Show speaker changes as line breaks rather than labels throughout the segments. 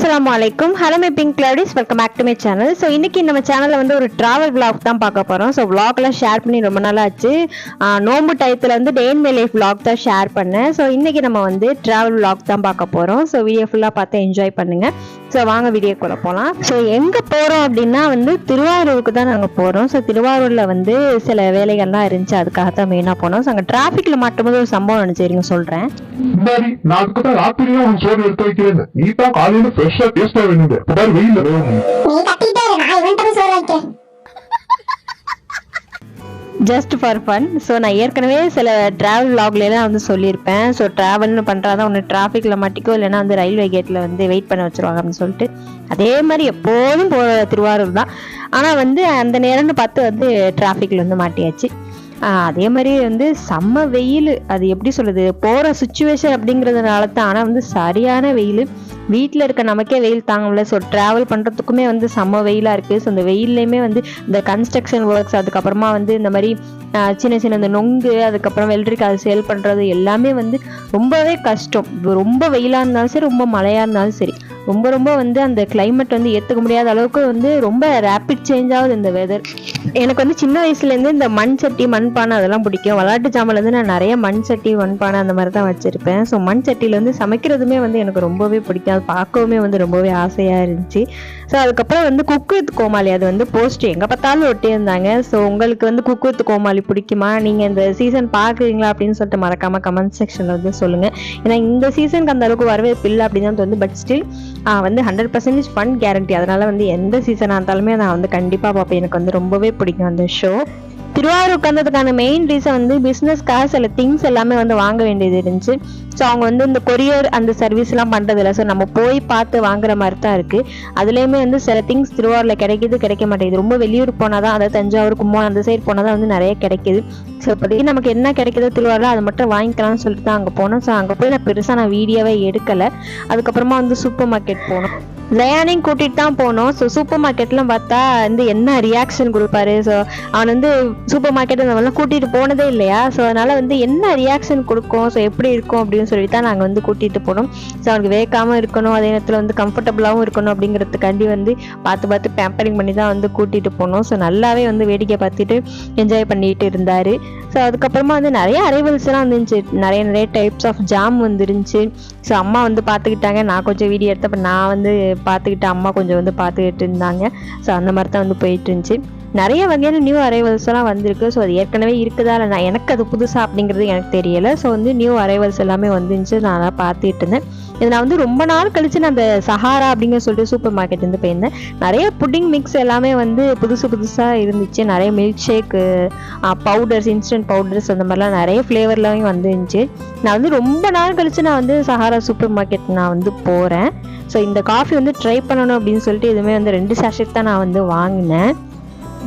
அஸ்ஸலாமு அலைக்கும். Hello my pink cloudies, welcome back to my channel. So இன்னைக்கு நம்ம சேனலில் வந்து ஒரு ட்ராவல் vlog தான் பார்க்க போகிறோம். ஸோ vlogலாம் ஷேர் பண்ணி ரொம்ப நாள் ஆச்சு. நோம்பு டயத்தில் வந்து டே இன் மை லைஃப் vlog தான் ஷேர் பண்ணேன். ஸோ இன்னைக்கு நம்ம வந்து ட்ராவல் vlog தான் பார்க்க போகிறோம். ஸோ வீடியோ ஃபுல்லாக பார்த்து என்ஜாய் பண்ணுங்கள். ஸோ வாங்க வீடியோக்குள்ளே போகலாம். ஸோ எங்கே போகிறோம் அப்படின்னா வந்து திருவாரூருக்கு தான் நாங்கள் போகிறோம். ஸோ திருவாரூரில் வந்து சில வேலைகள்லாம் இருந்துச்சு, அதுக்காக தான் மெயினாக போனோம். ஸோ அங்கே டிராஃபிக்கில் மாட்டும்போது ஒரு சம்பவம் நினச்சிருங்க சொல்கிறேன். Just for fun. ஸோ நான் ஏற்கனவே சில ட்ராவல் vlogலாம் வந்து சொல்லியிருப்பேன். ஸோ ட்ராவல்னு பண்ணுறாதான் ஒன்று டிராஃபிக்கில் மாட்டிக்கோ, இல்லைன்னா வந்து ரயில்வே கேட்டில் வந்து வெயிட் பண்ண வச்சுருவாங்க அப்படின்னு சொல்லிட்டு, அதே மாதிரி எப்போதும் திருவாரூர் தான். ஆனால் வந்து அந்த நேரம்னு பார்த்து வந்து டிராஃபிக்கில் வந்து மாட்டியாச்சு. அதே மாதிரி வந்து செம்ம வெயில். அது எப்படி சொல்லுது, போகிற சுச்சுவேஷன் அப்படிங்கிறதுனால தான். ஆனால் வந்து சரியான வெயில், வீட்டில் இருக்க நமக்கே வெயில் தாங்க முடியல. ஸோ ட்ராவல் பண்ணுறதுக்குமே வந்து செம்ம வெயிலாக இருக்குது. ஸோ இந்த வெயில்லையுமே வந்து இந்த கன்ஸ்ட்ரக்ஷன் ஒர்க்ஸ், அதுக்கப்புறமா வந்து இந்த மாதிரி சின்ன சின்ன இந்த நொங்கு, அதுக்கப்புறம் வெள்ளரிக்காய் அது சேல் பண்ணுறது எல்லாமே வந்து ரொம்பவே கஷ்டம். ரொம்ப வெயிலாக இருந்தாலும் சரி, ரொம்ப மழையாக இருந்தாலும் சரி, ரொம்ப ரொம்ப வந்து அந்த கிளைமேட் வந்து ஏற்றுக்க முடியாத அளவுக்கு வந்து ரொம்ப ரேப்பிட் சேஞ்ச் ஆகுது இந்த வெதர். எனக்கு வந்து சின்ன வயசுலேருந்து இந்த மண் சட்டி மண்பானை அதெல்லாம் பிடிக்கும். விளையாட்டு ஜாமான்லேருந்து நான் நிறைய மண் சட்டி மண்பானை அந்த மாதிரி தான் வச்சுருப்பேன். ஸோ மண் சட்டியில் வந்து சமைக்கிறதுமே வந்து எனக்கு ரொம்பவே பிடிக்கும். அது பார்க்கவுமே வந்து ரொம்பவே ஆசையாக இருந்துச்சு. ஸோ அதுக்கப்புறம் வந்து குக் வித் கோமாளி, அது வந்து போஸ்ட் எங்கே பார்த்தாலும் ஒட்டி இருந்தாங்க. ஸோ உங்களுக்கு வந்து குக் வித் கோமாளி பிடிக்குமா, நீங்கள் இந்த சீசன் பார்க்குறீங்களா அப்படின்னு சொல்லிட்டு மறக்காமல் கமெண்ட் செக்ஷனில் வந்து சொல்லுங்கள். ஏன்னா இந்த சீசனுக்கு அந்த அளவுக்கு வரவேற்பு இல்லை அப்படின்னு தான் தோணுது. பட் ஸ்டில் வந்து 100% ஃபன் கேரண்டி. அதனால் வந்து எந்த சீசனாக இருந்தாலுமே நான் வந்து கண்டிப்பாக பார்ப்பேன். எனக்கு வந்து ரொம்பவே பிடிக்கும் அந்த ஷோ. திருவாரூருக்கு வந்ததுக்கான மெயின் ரீசன் வந்து பிஸ்னஸ்க்காக சில திங்ஸ் எல்லாமே வந்து வாங்க வேண்டியது இருந்துச்சு. ஸோ அவங்க வந்து இந்த கொரியர் அந்த சர்வீஸ்லாம் பண்ணுறதில்ல. ஸோ நம்ம போய் பார்த்து வாங்குற மாதிரி தான் இருக்குது. அதுலேயுமே வந்து சில திங்ஸ் திருவாரூரில் கிடைக்கிது, கிடைக்க மாட்டேங்குது. ரொம்ப வெளியூர் போனால் தான், அதாவது தஞ்சாவூர் கும்பகோணம் அந்த சைடு போனால் தான் வந்து நிறைய கிடைக்கிது. ஸோ இப்போதைக்கு நமக்கு என்ன கிடைக்கிதோ திருவாரூரில் அதை மட்டும் வாங்கிக்கலாம்னு சொல்லிட்டு தான் அங்கே போனோம். ஸோ அங்கே போய் நான் பெருசாக வீடியோவே எடுக்கலை. அதுக்கப்புறமா வந்து சூப்பர் மார்க்கெட் போனோம். ஜயானையும் கூட்டிகிட்டு தான் போனோம். ஸோ சூப்பர் மார்க்கெட்லாம் பார்த்தா வந்து என்ன ரியாக்ஷன் கொடுப்பாரு. ஸோ அவன் வந்து சூப்பர் மார்க்கெட் அந்த மாதிரிலாம் கூட்டிகிட்டு போனதே இல்லையா. ஸோ அதனால் வந்து என்ன ரியாக்ஷன் கொடுக்கும், ஸோ எப்படி இருக்கும் அப்படின்னு சொல்லி தான் நாங்கள் வந்து கூட்டிகிட்டு போனோம். ஸோ அவனுக்கு வேக்காமல் இருக்கணும், அதே நேரத்தில் வந்து கம்ஃபர்டபுளாகவும் இருக்கணும் அப்படிங்கிறதுக்காண்டி வந்து பார்த்து பேம்பரிங் பண்ணி தான் வந்து கூட்டிகிட்டு போனோம். ஸோ நல்லாவே வந்து வேடிக்கை பார்த்துட்டு என்ஜாய் பண்ணிட்டு இருந்தார். ஸோ அதுக்கப்புறமா வந்து நிறைய அரைவல்ஸ்லாம் வந்துருந்துச்சு. நிறைய டைப்ஸ் ஆஃப் ஜாம் வந்துருந்துச்சு. ஸோ அம்மா வந்து பார்த்துக்கிட்டாங்க, நான் கொஞ்சம் வீடியோ எடுத்தப்போ நான் வந்து பார்த்துக்கிட்டு, அம்மா கொஞ்சம் வந்து பார்த்துக்கிட்டு இருந்தாங்க. ஸோ அந்த மாதிரி தான் வந்து போயிட்டு இருந்துச்சு. நிறைய வகையான நியூ அரைவல்ஸ் எல்லாம் வந்திருக்கு. ஸோ அது ஏற்கனவே இருக்குதா இல்லை எனக்கு அது புதுசாக அப்படிங்கிறது எனக்கு தெரியலை. ஸோ வந்து நியூ அரைவல்ஸ் எல்லாமே வந்துருந்துச்சு. நான் அதை பார்த்துட்டு இருந்தேன். இது நான் வந்து ரொம்ப நாள் கழிச்சு நான் அந்த சஹாரா அப்படிங்கிற சொல்லிட்டு சூப்பர் மார்க்கெட் வந்து போயிருந்தேன். நிறைய புட்டிங் மிக்ஸ் எல்லாமே வந்து புதுசாக இருந்துச்சு. நிறைய milk shake, powders, instant powders, அந்த மாதிரிலாம் நிறைய ஃப்ளேவர்லாம் வந்துருந்துச்சு. நான் வந்து ரொம்ப நாள் கழிச்சு நான் வந்து சஹாரா சூப்பர் மார்க்கெட் நான் வந்து போகிறேன். ஸோ இந்த காஃபி வந்து ட்ரை பண்ணணும் அப்படின்னு சொல்லிட்டு இதுவுமே வந்து 2 சாஷெட் தான் நான் வந்து வாங்கினேன்.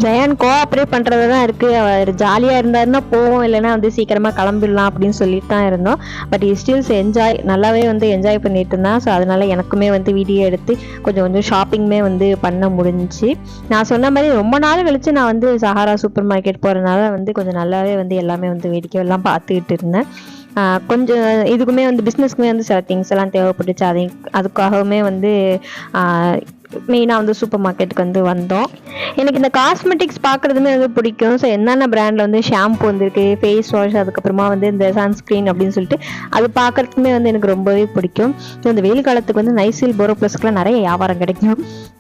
ஜயான் கோஆப்ரேட் பண்ணுறது தான் இருக்குது. அவர் ஜாலியாக இருந்தாருன்னா போவோம், இல்லைன்னா வந்து சீக்கிரமாக கிளம்பிடலாம் அப்படின்னு சொல்லிட்டு தான் இருந்தோம். பட் ஸ்டில்ஸ் நல்லாவே வந்து என்ஜாய் பண்ணிட்டு இருந்தான். ஸோ அதனால் எனக்குமே வந்து வீடியோ எடுத்து கொஞ்சம் ஷாப்பிங்குமே வந்து பண்ண முடிஞ்சிச்சு. நான் சொன்ன மாதிரி ரொம்ப நாள் கழித்து நான் வந்து சஹாரா சூப்பர் மார்க்கெட் போகிறதுனால வந்து கொஞ்சம் நல்லாவே வந்து எல்லாமே வந்து வேடிக்கை எல்லாம் பார்த்துக்கிட்டு இருந்தேன். கொஞ்சம் இதுக்குமே வந்து பிஸ்னஸ்க்குமே வந்து சில திங்ஸ் எல்லாம் தேவைப்பட்டுச்சு. அதுக்காகவுமே வந்து மெயினாக வந்து சூப்பர் மார்க்கெட்டுக்கு வந்து வந்தோம். எனக்கு இந்த காஸ்மெட்டிக்ஸ் பார்க்குறதுமே வந்து பிடிக்கும். ஸோ என்னென்ன பிராண்டில் வந்து ஷாம்பு வந்திருக்கு, ஃபேஸ் வாஷ், அதுக்கப்புறமா வந்து இந்த சன்ஸ்க்ரீன் அப்படின்னு சொல்லிட்டு அது பார்க்குறதுக்குமே வந்து எனக்கு ரொம்பவே பிடிக்கும். ஸோ இந்த வெயில் காலத்துக்கு வந்து நைசில் போரோப்ளஸ்க்குலாம் நிறைய வியாபாரம் கிடைக்கும்.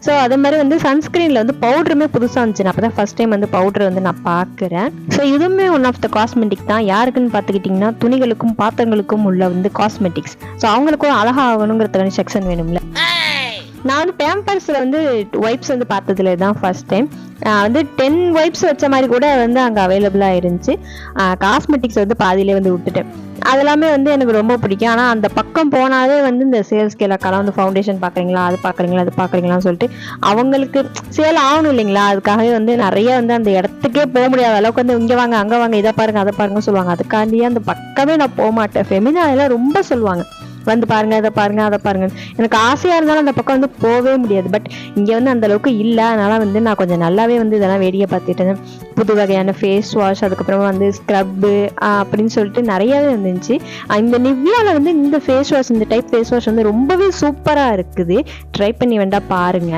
ஸோ அதே மாதிரி வந்து சன்ஸ்க்ரீனில் வந்து பவுடருமே புதுசாக இருந்துச்சு. நான் அப்போ தான் ஃபஸ்ட் டைம் வந்து பவுடர் வந்து நான் பார்க்குறேன். ஸோ இதுவுமே ஒன் ஆஃப் த காஸ்மெட்டிக் தான். யாருக்குன்னு பார்த்துக்கிட்டிங்கன்னா துணிகளுக்கும் பாத்திரங்களுக்கும் உள்ள வந்து காஸ்மெட்டிக்ஸ். ஸோ அவங்களுக்கும் அழகாகணுங்கிறதுக்கான செக்ஷன் வேணும்ல. நான் வந்து பேம்பர்ஸில் வந்து வைப்ஸ் வந்து பார்த்ததுல தான் ஃபர்ஸ்ட் டைம். வந்து 10 வைப்ஸ் வச்ச மாதிரி கூட வந்து அங்கே அவைலபிளாக இருந்துச்சு. காஸ்மெட்டிக்ஸ் வந்து பாதியிலே வந்து விட்டுட்டேன். அதெல்லாமே வந்து எனக்கு ரொம்ப பிடிக்கும். ஆனால் அந்த பக்கம் போனாலே வந்து இந்த சேல்ஸ் கேலக்கெல்லாம் வந்து ஃபவுண்டேஷன் பார்க்குறீங்களா, அது பார்க்குறீங்களான்னு சொல்லிட்டு அவங்களுக்கு சேல் ஆகணும் இல்லைங்களா. அதுக்காகவே வந்து நிறைய வந்து அந்த இடத்துக்கே போக முடியாத அளவுக்கு வந்து இங்கே வாங்க அங்கே வாங்க இதை பாருங்க அதை பாருங்க சொல்லுவாங்க. அதுக்காண்டியே அந்த பக்கமே நான் போக மாட்டேன். ஃபெமினாலாம் ரொம்ப சொல்லுவாங்க. வந்து பாருங்க, அதை பாருங்க, அதை பாருங்க. எனக்கு ஆசையாக இருந்தாலும் அந்த பக்கம் வந்து போகவே முடியாது. பட் இங்கே வந்து அந்த அளவுக்கு இல்லை. அதனால வந்து நான் கொஞ்சம் நல்லாவே வந்து இதெல்லாம் வேடிக்கை பார்த்துட்டு இருந்தேன். புது வகையான ஃபேஸ் வாஷ், அதுக்கப்புறமா வந்து ஸ்க்ரப்பு அப்படின்னு சொல்லிட்டு நிறையாவே வந்துச்சு. இந்த நிவ்யாவில் வந்து இந்த ஃபேஸ் வாஷ், இந்த டைப் ஃபேஸ் வாஷ் வந்து ரொம்பவே சூப்பராக இருக்குது. ட்ரை பண்ணி வேண்டாம் பாருங்க.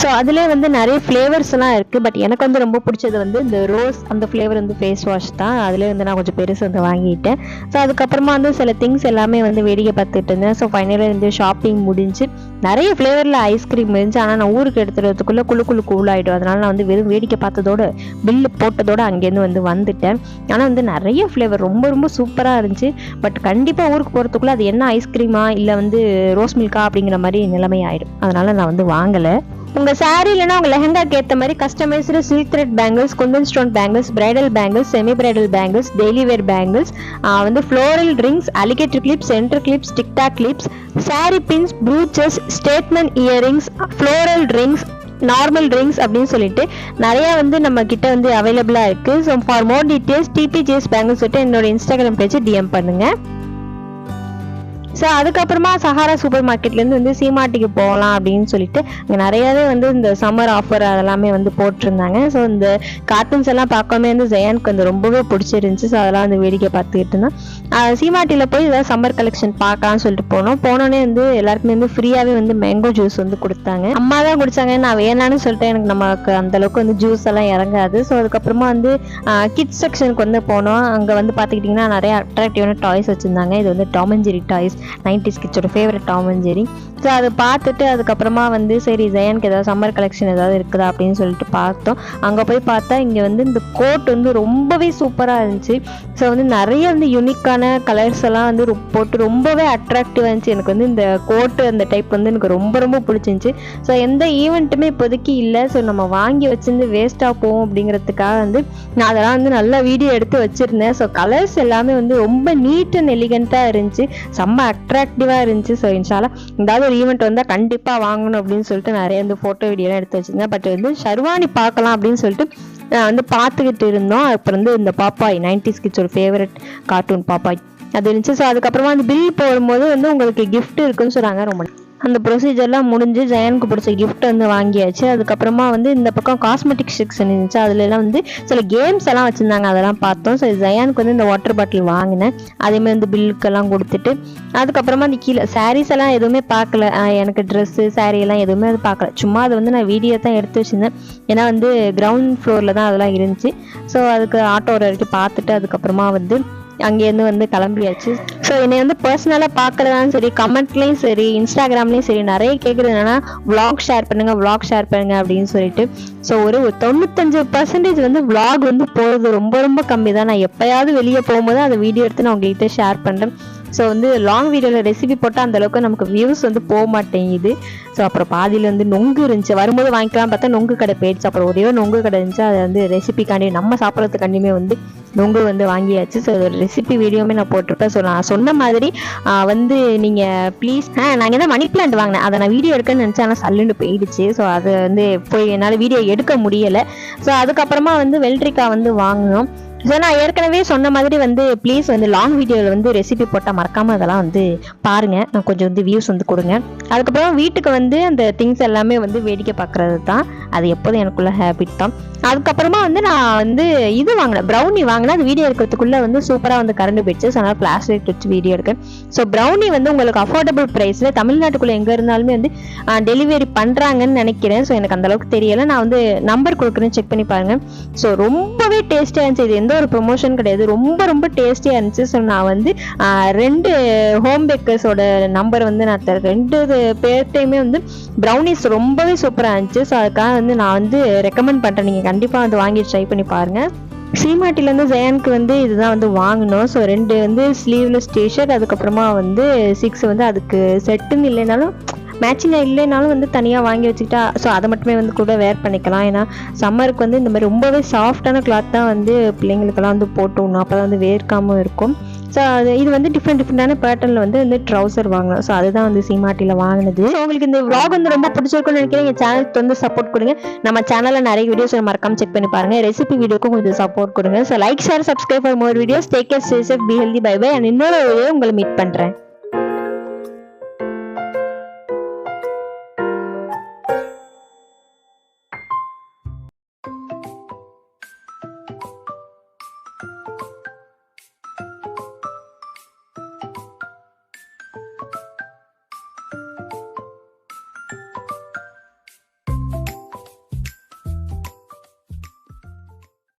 ஸோ அதிலே வந்து நிறைய ஃப்ளேவர்ஸ் எல்லாம் இருக்குது. பட் எனக்கு வந்து ரொம்ப பிடிச்சது வந்து இந்த ரோஸ் அந்த ஃப்ளேவர் வந்து ஃபேஸ் வாஷ் தான். அதிலே வந்து நான் கொஞ்சம் பெருசு வந்து வாங்கிட்டேன். ஸோ அதுக்கப்புறமா வந்து சில திங்ஸ் எல்லாமே வந்து வேடிக்கை பார்த்துட்டு இருந்தேன். ஸோ ஃபைனலாக வந்து ஷாப்பிங் முடிஞ்சு நிறைய ஃப்ளேவரில் ஐஸ்கிரீம் இருந்துச்சு. ஆனால் நான் ஊருக்கு எடுத்துறதுக்குள்ளே கூல் ஆகிடும். அதனால நான் வந்து வெறும் வேடிக்கை பார்த்ததோட பில்லு போட்டதோட அங்கேருந்து வந்து வந்துட்டேன். ஆனால் வந்து நிறைய ஃப்ளேவர் ரொம்ப ரொம்ப சூப்பராக இருந்துச்சு. பட் கண்டிப்பாக ஊருக்கு போகிறதுக்குள்ளே அது என்ன ஐஸ்கிரீமா இல்லை வந்து ரோஸ் மில்கா அப்படிங்கிற மாதிரி நிலைமை ஆகிடும். அதனால நான் வந்து வாங்கலை. உங்கள் சாரீ இல்லைனா உங்கள் லெஹங்காக்கு ஏற்ற மாதிரி customised silk thread bangles, kundan stone bangles, bridal bangles, semi bridal bangles, daily wear bangles, வந்து floral rings, alligator clips, centre clips, TikTok clips, sari pins, brooches, statement earrings, floral rings, normal rings அப்படின்னு சொல்லிட்டு நிறைய வந்து நம்ம கிட்ட வந்து அவைலபிளாக இருக்குது. So for more details DPGS bangles சொல்லிட்டு என்னோட இன்ஸ்டாகிராம் பேஜ் டிஎம் பண்ணுங்கள். ஸோ அதுக்கப்புறமா சஹாரா சூப்பர் மார்க்கெட்லேருந்து வந்து சீமாட்டிக்கு போகலாம் அப்படின்னு சொல்லிட்டு அங்கே நிறையாவே வந்து இந்த சம்மர் ஆஃபர் அதெல்லாமே வந்து போட்டிருந்தாங்க. ஸோ இந்த கார்ட்டூன்ஸ் எல்லாம் பார்க்கவே வந்து ஜெயானுக்கு வந்து ரொம்பவே பிடிச்சிருந்துச்சி. ஸோ அதெல்லாம் வந்து வேடிக்கை பார்த்துக்கிட்டு இருந்தோம். சீமாட்டியில் போய் ஏதாவது சம்மர் கலெக்ஷன் பார்க்கலாம்னு சொல்லிட்டு போனோடனே வந்து எல்லாருக்குமே வந்து ஃப்ரீயாகவே வந்து மேங்கோ ஜூஸ் வந்து கொடுத்தாங்க. அம்மா தான் குடித்தாங்க, நான் வேணான்னு சொல்லிட்டு எனக்கு நமக்கு அந்தளவுக்கு வந்து ஜூஸ் எல்லாம் இறங்காது. ஸோ அதுக்கப்புறமா வந்து கிட்ஸ் செக்ஷனுக்கு வந்து போனோம். அங்கே வந்து பார்த்துக்கிட்டிங்கன்னா நிறைய அட்ராக்டிவான டாய்ஸ் வச்சுருந்தாங்க. இது வந்து Tom and Jerry toys, 90s கிட்ஸோட favourite Tom and Jerry. So அதை பார்த்துட்டு அதுக்கப்புறமா வந்து சரி ஜெயானுக்கு ஏதாவது சம்மர் கலெக்ஷன் ஏதாவது இருக்குதா அப்படின்னு சொல்லிட்டு பார்த்தோம். அங்கே போய் பார்த்தா இங்கே வந்து இந்த கோட் வந்து ரொம்பவே சூப்பராக இருந்துச்சு. ஸோ வந்து நிறைய வந்து யூனிக்கான கலர்ஸ் எல்லாம் வந்து போட்டு ரொம்பவே அட்ராக்டிவாக இருந்துச்சு. எனக்கு வந்து இந்த கோட்டு அந்த டைப் வந்து எனக்கு ரொம்ப ரொம்ப பிடிச்சிருந்துச்சி. ஸோ எந்த ஈவெண்ட்டுமே இப்போதைக்கு இல்லை. ஸோ நம்ம வாங்கி வச்சிருந்து வேஸ்ட்டாக போவோம் அப்படிங்கிறதுக்காக வந்து நான் அதெல்லாம் வந்து நல்லா வீடியோ எடுத்து வச்சுருந்தேன். ஸோ கலர்ஸ் எல்லாமே வந்து ரொம்ப நீட் அண்ட் எலிகண்ட்டாக இருந்துச்சு, செம்ம அட்ராக்டிவாக இருந்துச்சு. ஸோ இன்ஷால்லா ஏதாவது ஒரு ஈவெண்ட் வந்தால் கண்டிப்பாக வாங்கணும் அப்படின்னு சொல்லிட்டு நிறைய வந்து ஃபோட்டோ வீடியோலாம் எடுத்து வச்சுருந்தேன். பட் வந்து ஷர்வானி பார்க்கலாம் அப்படின்னு சொல்லிட்டு வந்து பார்த்துக்கிட்டு இருந்தோம். அப்புறம் வந்து இந்த பாப்பாய் 90s கிட்ஸோட ஃபேவரட் கார்ட்டூன் பாப்பாய் அது இருந்துச்சு. ஸோ அதுக்கப்புறமா அந்த பில் போடும்போது வந்து உங்களுக்கு கிஃப்ட் இருக்குன்னு சொல்கிறாங்க. ரொம்ப அந்த ப்ரொசீஜர்லாம் முடிஞ்சு ஜெயானுக்கு பிடிச்ச கிஃப்ட் வந்து வாங்கியாச்சு. அதுக்கப்புறமா வந்து இந்த பக்கம் காஸ்மெட்டிக் செக்ஷன் இருந்துச்சு. அதுலலாம் வந்து சில கேம்ஸ் எல்லாம் வச்சுருந்தாங்க, அதெல்லாம் பார்த்தோம். ஸோ ஜெயானுக்கு வந்து இந்த வாட்டர் பாட்டில் வாங்கினேன். அதேமாதிரி வந்து பில்லுக்கெல்லாம் கொடுத்துட்டு அதுக்கப்புறமா அந்த கீழே சாரீஸ் எல்லாம் எதுவுமே பார்க்கல. எனக்கு ட்ரெஸ்ஸு சாரீ எல்லாம் எதுவுமே அது பார்க்கல. சும்மா அது வந்து நான் வீடியோ தான் எடுத்து வச்சுருந்தேன். ஏன்னா வந்து கிரவுண்ட் ஃப்ளோரில் தான் அதெல்லாம் இருந்துச்சு. ஸோ அதுக்கு ஆட்டோ வரைக்கும் பார்த்துட்டு அதுக்கப்புறமா வந்து அங்கேருந்து வந்து கிளம்பியாச்சு. ஸோ என்னை வந்து பர்சனலாக பார்க்குறதாலும் சரி, கமெண்ட்லேயும் சரி, இன்ஸ்டாகிராம்லேயும் சரி நிறைய கேட்குறது என்னன்னா விளாக் ஷேர் பண்ணுங்க அப்படின்னு சொல்லிட்டு. ஸோ ஒரு 95% வந்து விளாக் வந்து போகிறது ரொம்ப ரொம்ப கம்மி தான். நான் எப்போயாவது வெளியே போகும்போது அந்த வீடியோ எடுத்து நான் உங்கள்கிட்ட ஷேர் பண்ணுறேன். ஸோ வந்து லாங் வீடியோவில் ரெசிபி போட்டால் அந்தளவுக்கு நமக்கு வியூஸ் வந்து போக மாட்டேங்குது. ஸோ அப்புறம் பாதியில் வந்து நொங்கு இருந்துச்சு, வரும்போது வாங்கிக்கலாம் பார்த்தா நொங்கு கடை போயிடுச்சு. அப்புறம் ஒரே நொங்கு கடை இருந்துச்சு, அதை வந்து ரெசிபிக்காண்டி நம்ம சாப்பிட்றதுக்காண்டியுமே வந்து நொங்கு வந்து வாங்கியாச்சு. ஸோ ஒரு ரெசிபி வீடியோவுமே நான் போட்டிருப்பேன். ஸோ நான் சொன்ன மாதிரி வந்து நீங்கள் ப்ளீஸ் நாங்கள் தான் மணி பிளான்ட் வாங்கினேன், அதை நான் வீடியோ எடுக்கன்னு நினச்சேன். ஆனால் சல்லுன்னு போயிடுச்சு. ஸோ அதை வந்து போய் என்னால் வீடியோ எடுக்க முடியலை. ஸோ அதுக்கப்புறமா வந்து வெள்ளரிக்காய் வந்து வாங்கினோம். ஸோ நான் ஏற்கனவே சொன்ன மாதிரி வந்து ப்ளீஸ் வந்து லாங் வீடியோவில் வந்து ரெசிபி போட்டால் மறக்காமல் அதெல்லாம் வந்து பாருங்கள், நான் கொஞ்சம் வந்து வியூஸ் வந்து கொடுங்க. அதுக்கப்புறம் வீட்டுக்கு வந்து அந்த திங்ஸ் எல்லாமே வந்து வேடிக்கை பார்க்குறது தான், அது எப்போதும் எனக்குள்ள ஹேபிட் தான். அதுக்கப்புறமா வந்து நான் வந்து இது வாங்கினேன், ப்ரௌனி வாங்கினேன். அது வீடியோ எடுக்கிறதுக்குள்ளே வந்து சூப்பராக வந்து கரண்ட் போயிடுச்சு. ஸோ அதனால் பிளாஸ்டிக் வச்சு வீடியோ எடுக்கேன். ஸோ ப்ரௌனி வந்து உங்களுக்கு அஃபோர்டபுள் ப்ரைஸில் தமிழ்நாட்டுக்குள்ளே எங்கே இருந்தாலுமே வந்து டெலிவரி பண்ணுறாங்கன்னு நினைக்கிறேன். ஸோ எனக்கு அந்தளவுக்கு தெரியலை, நான் வந்து நம்பர் கொடுக்குறேன்னு செக் பண்ணி பாருங்கள். ஸோ ரொம்பவே டேஸ்டியாக இருந்துச்சு. இது எந்த ஒரு ப்ரொமோஷன் கிடையாது, ரொம்ப ரொம்ப டேஸ்டியாக இருந்துச்சு. ஸோ நான் வந்து 2 ஹோம் பேக்கர்ஸோட நம்பர் வந்து நான் தரேன். 2 பேர்ட்டையுமே வந்து ப்ரௌனிஸ் ரொம்பவே சூப்பராக இருந்துச்சு. ஸோ அதுக்காக வந்து நான் வந்து ரெக்கமெண்ட் பண்ணுறேன், நீங்கள் கண்டிப்பாக வந்து வாங்கி ட்ரை பண்ணி பாருங்கள். சீமாட்டிலேருந்து ஜெயானுக்கு வந்து இதுதான் வந்து வாங்கினோம். ஸோ 2 வந்து ஸ்லீவ்லெஸ் டிஷர்ட், அதுக்கப்புறமா வந்து 6 வந்து அதுக்கு செட்டுன்னு இல்லைனாலும் மேட்சிங்காக இல்லைனாலும் வந்து தனியாக வாங்கி வச்சுக்கிட்டா ஸோ அதை மட்டுமே வந்து கூட வேர் பண்ணிக்கலாம். ஏன்னா சம்மருக்கு வந்து இந்த மாதிரி ரொம்பவே சாஃப்டான கிளாத் தான் வந்து பிள்ளைங்களுக்கெல்லாம் வந்து போட்டுடணும், அப்போ தான் வந்து வேர்க்காமல் இருக்கும். ஸோ இது வந்து டிஃப்ரெண்டான பேட்டர்னில் வந்து ட்ரௌசர் வாங்கணும். ஸோ அதுதான் வந்து சீமாட்டியில் வாங்கினது. ஸோ உங்களுக்கு இந்த vlog வந்து ரொம்ப பிடிச்சிருக்குன்னு நினைக்கிறேன். எங்கள் சேனலுக்கு வந்து சப்போர்ட் கொடுங்க. நம்ம சேனலில் நிறைய வீடியோஸ் மறக்காம செக் பண்ணி பாருங்கள். ரெசிபி வீடியோக்கும் கொஞ்சம் சப்போர்ட் கொடுங்க. So like, share, subscribe for more videos. Take care, stay safe, be healthy, bye bye. And இன்னொரு வீடியோ உங்களை மீட் பண்ணுறேன்.